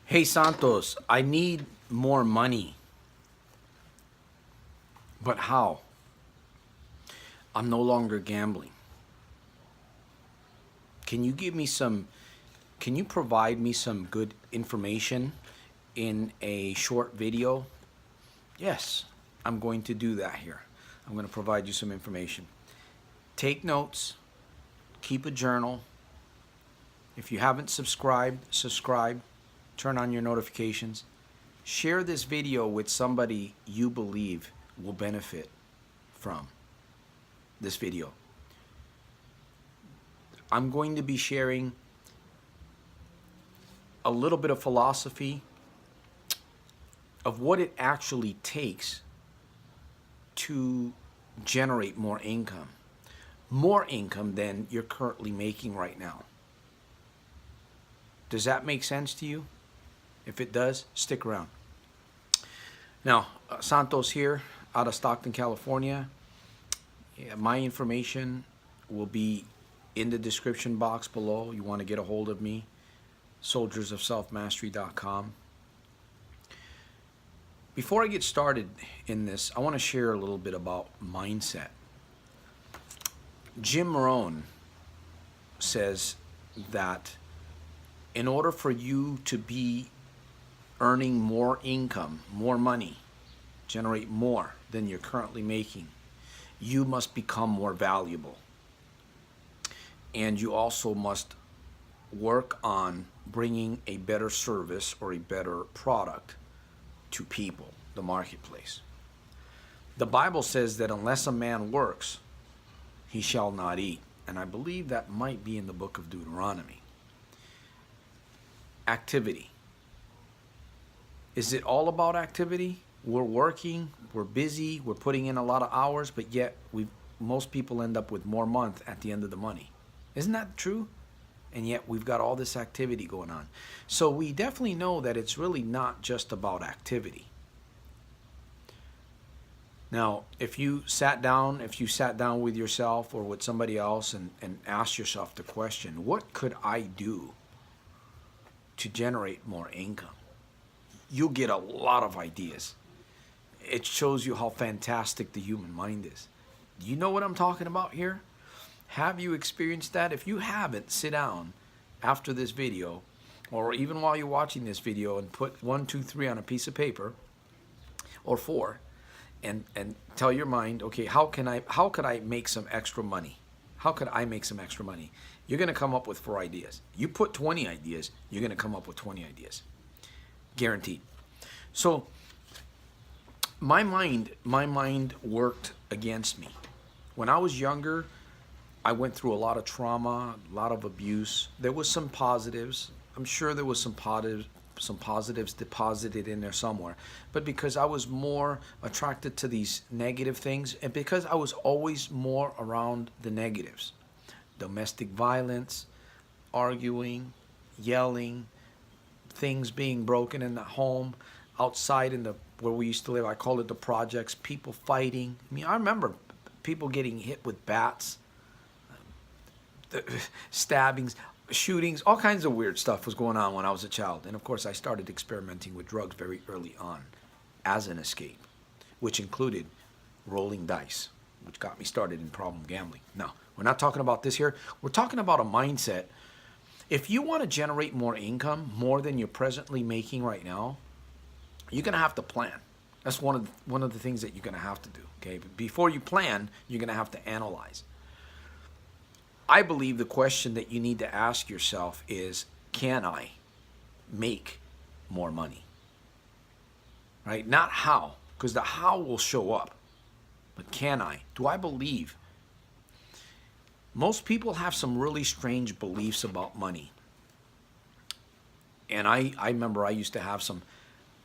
Hey Santos, I need more money. But how? I'm no longer gambling. Can you give me some, can you provide me some good information in a short video? Yes, I'm going to do that here. I'm going to provide you some information. Take notes, keep a journal. If you haven't subscribed, subscribe, turn on your notifications. Share this video with somebody you believe will benefit from this video. I'm going to be sharing a little bit of philosophy of what it actually takes to generate more income than you're currently making right now. Does that make sense to you? If it does, stick around. Now, Santos here out of Stockton, California. Yeah, my information will be in the description box below. You want to get a hold of me, soldiersofselfmastery.com. Before I get started in this, I want to share a little bit about mindset. Jim Rohn says that in order for you to be earning more income, more money, generate more than you're currently making, you must become more valuable. And you also must work on bringing a better service or a better product to people, the marketplace. The Bible says that unless a man works, he shall not eat. And I believe that might be in the book of Deuteronomy. Activity. Is it all about activity? We're working, we're busy, we're putting in a lot of hours, but yet most people end up with more month at the end of the money. Isn't that true? And yet we've got all this activity going on. So we definitely know that it's really not just about activity. Now, if you sat down with yourself or with somebody else and asked yourself the question, what could I do to generate more income? You'll get a lot of ideas. It shows you how fantastic the human mind is. Do you know what I'm talking about here? Have you experienced that? If you haven't, sit down after this video, or even while you're watching this video, and put 1, 2, 3 on a piece of paper, or 4, and tell your mind, okay, how could I make some extra money? How could I make some extra money? You're going to come up with 4 ideas. You put 20 ideas, you're going to come up with 20 ideas. Guaranteed. So my mind worked against me. When I was younger, I went through a lot of trauma, a lot of abuse. There was some positives. I'm sure there was some positives deposited in there somewhere. But because I was more attracted to these negative things, and because I was always more around the negatives, domestic violence, arguing, yelling, things being broken in the home, outside in where we used to live, I call it the projects, people fighting. I mean, I remember people getting hit with bats, stabbings, shootings, all kinds of weird stuff was going on when I was a child. And of course, I started experimenting with drugs very early on as an escape, which included rolling dice, which got me started in problem gambling. Now, we're not talking about this here. We're talking about a mindset. If you want to generate more income, more than you're presently making right now, you're going to have to plan. That's one of the things that you're going to have to do. Okay, but before you plan, you're going to have to analyze. I believe the question that you need to ask yourself is, can I make more money? Right? Not how, because the how will show up. But can I? Do I believe? Most people have some really strange beliefs about money. And I remember I used to have some,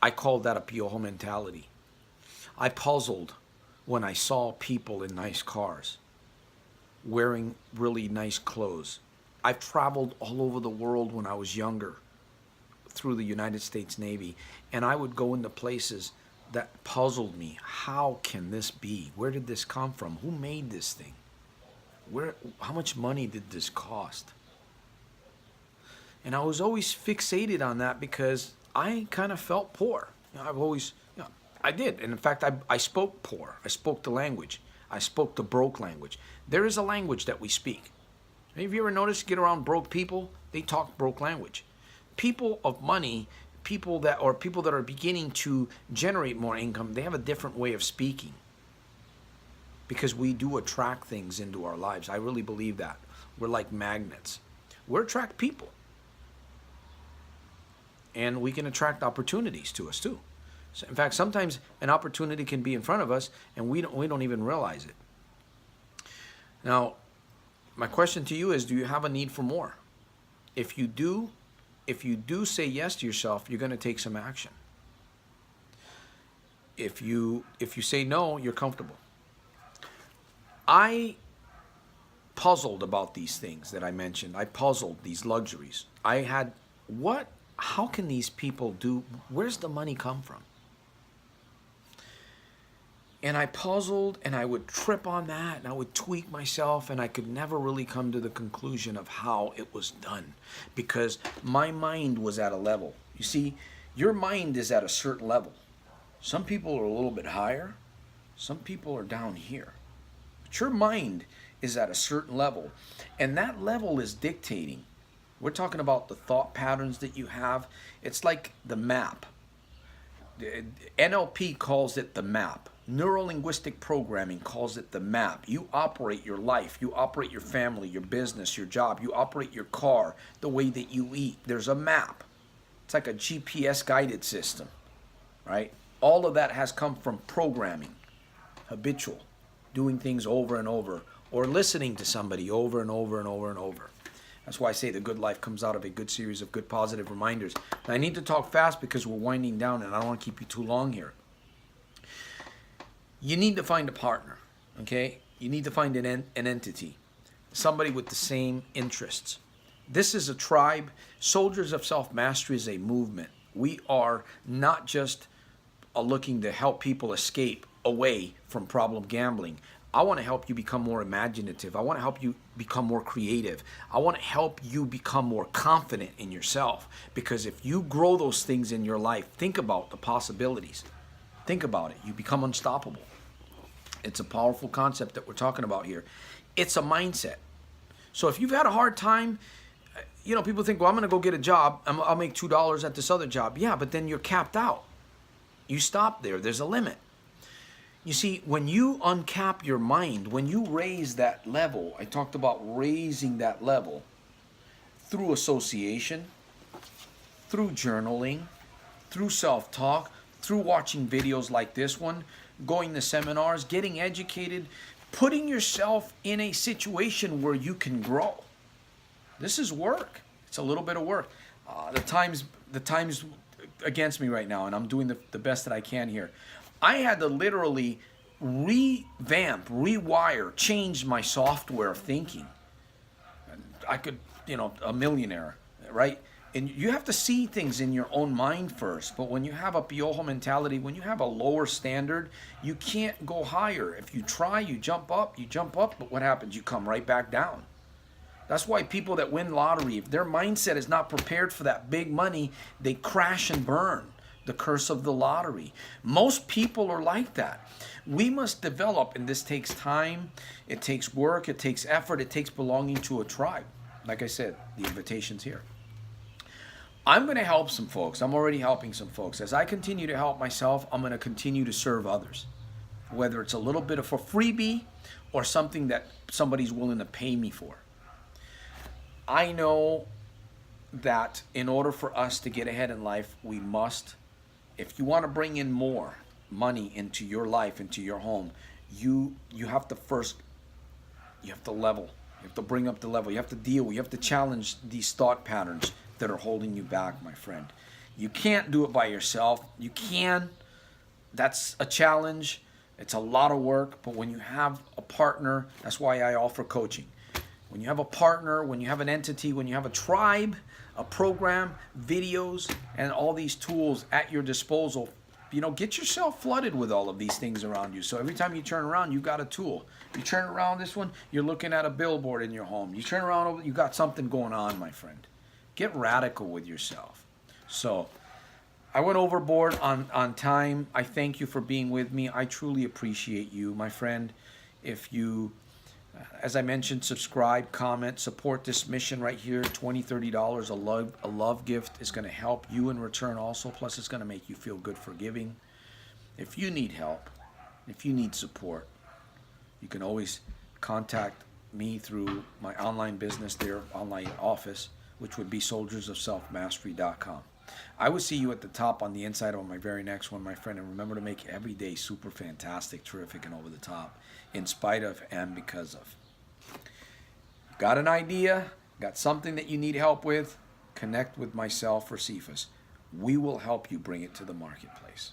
I called that a piojo mentality. I puzzled when I saw people in nice cars, wearing really nice clothes. I've traveled all over the world when I was younger through the United States Navy, and I would go into places that puzzled me. How can this be? Where did this come from? Who made this thing? How much money did this cost? And I was always fixated on that because I kind of felt poor. I've always, I did. And in fact, I spoke poor. I spoke the language. I spoke the broke language. There is a language that we speak. Have you ever noticed, get around broke people, they talk broke language. People of money, people that are beginning to generate more income, they have a different way of speaking. Because we do attract things into our lives. I really believe that. We're like magnets. We attract people. And we can attract opportunities to us too. So in fact, sometimes an opportunity can be in front of us and we don't even realize it. Now, my question to you is, do you have a need for more? If you do say yes to yourself, you're going to take some action. If you say no, you're comfortable. I puzzled about these things that I mentioned. I puzzled these luxuries. I had, how can these people do, where's the money come from? And I puzzled, and I would trip on that, and I would tweak myself, and I could never really come to the conclusion of how it was done, because my mind was at a level. You see, your mind is at a certain level. Some people are a little bit higher. Some people are down here. But your mind is at a certain level, and that level is dictating. We're talking about the thought patterns that you have. It's like the map. NLP calls it the map. Neuro-linguistic programming calls it the map. You operate your life, you operate your family, your business, your job, you operate your car, the way that you eat. There's a map. It's like a GPS guided system, right? All of that has come from programming, habitual, doing things over and over, or listening to somebody over and over and over and over. That's why I say the good life comes out of a good series of good positive reminders. And I need to talk fast because we're winding down and I don't want to keep you too long here. You need to find a partner, okay? You need to find an entity, somebody with the same interests. This is a tribe. Soldiers of Self-Mastery is a movement. We are not just looking to help people escape away from problem gambling. I want to help you become more imaginative. I want to help you become more creative. I want to help you become more confident in yourself. Because if you grow those things in your life, think about the possibilities. Think about it. You become unstoppable. It's a powerful concept that we're talking about here. It's a mindset. So if you've had a hard time, people think, well, I'm going to go get a job. I'll make $2 at this other job. Yeah, but then you're capped out. You stop there. There's a limit. You see, when you uncap your mind, when you raise that level, I talked about raising that level through association, through journaling, through self-talk, through watching videos like this one, going to seminars, getting educated, putting yourself in a situation where you can grow. This is work. It's a little bit of work. The time's against me right now, and I'm doing the best that I can here. I had to literally revamp, rewire, change my software of thinking. I could, a millionaire, right? And you have to see things in your own mind first. But when you have a piojo mentality, when you have a lower standard, you can't go higher. If you try, you jump up, but what happens? You come right back down. That's why people that win lottery, if their mindset is not prepared for that big money, they crash and burn. The curse of the lottery. Most people are like that. We must develop, and this takes time, it takes work, it takes effort, it takes belonging to a tribe. Like I said, the invitation's here. I'm going to help some folks. I'm already helping some folks. As I continue to help myself, I'm going to continue to serve others. Whether it's a little bit of a freebie or something that somebody's willing to pay me for. I know that in order for us to get ahead in life, we must, if you want to bring in more money into your life, into your home, you have to first, you have to level. You have to bring up the level. You have to deal. You have to challenge these thought patterns that are holding you back, my friend. You can't do it by yourself. You can. That's a challenge. It's a lot of work. But when you have a partner, that's why I offer coaching. When you have a partner, when you have an entity, when you have a tribe, a program, videos, and all these tools at your disposal, get yourself flooded with all of these things around you. So every time you turn around, you've got a tool. You turn around this one, you're looking at a billboard in your home. You turn around, you got something going on, my friend. Get radical with yourself. So I went overboard on time. I thank you for being with me. I truly appreciate you, my friend. If you, as I mentioned, subscribe, comment, support this mission right here. $20, $30, a love gift is going to help you in return also. Plus, it's going to make you feel good for giving. If you need help, if you need support, you can always contact me through my online business there, online office, which would be soldiersofselfmastery.com. I will see you at the top on the inside of my very next one, my friend. And remember to make every day super fantastic, terrific, and over the top, in spite of and because of. Got an idea? Got something that you need help with? Connect with myself or Cephas. We will help you bring it to the marketplace.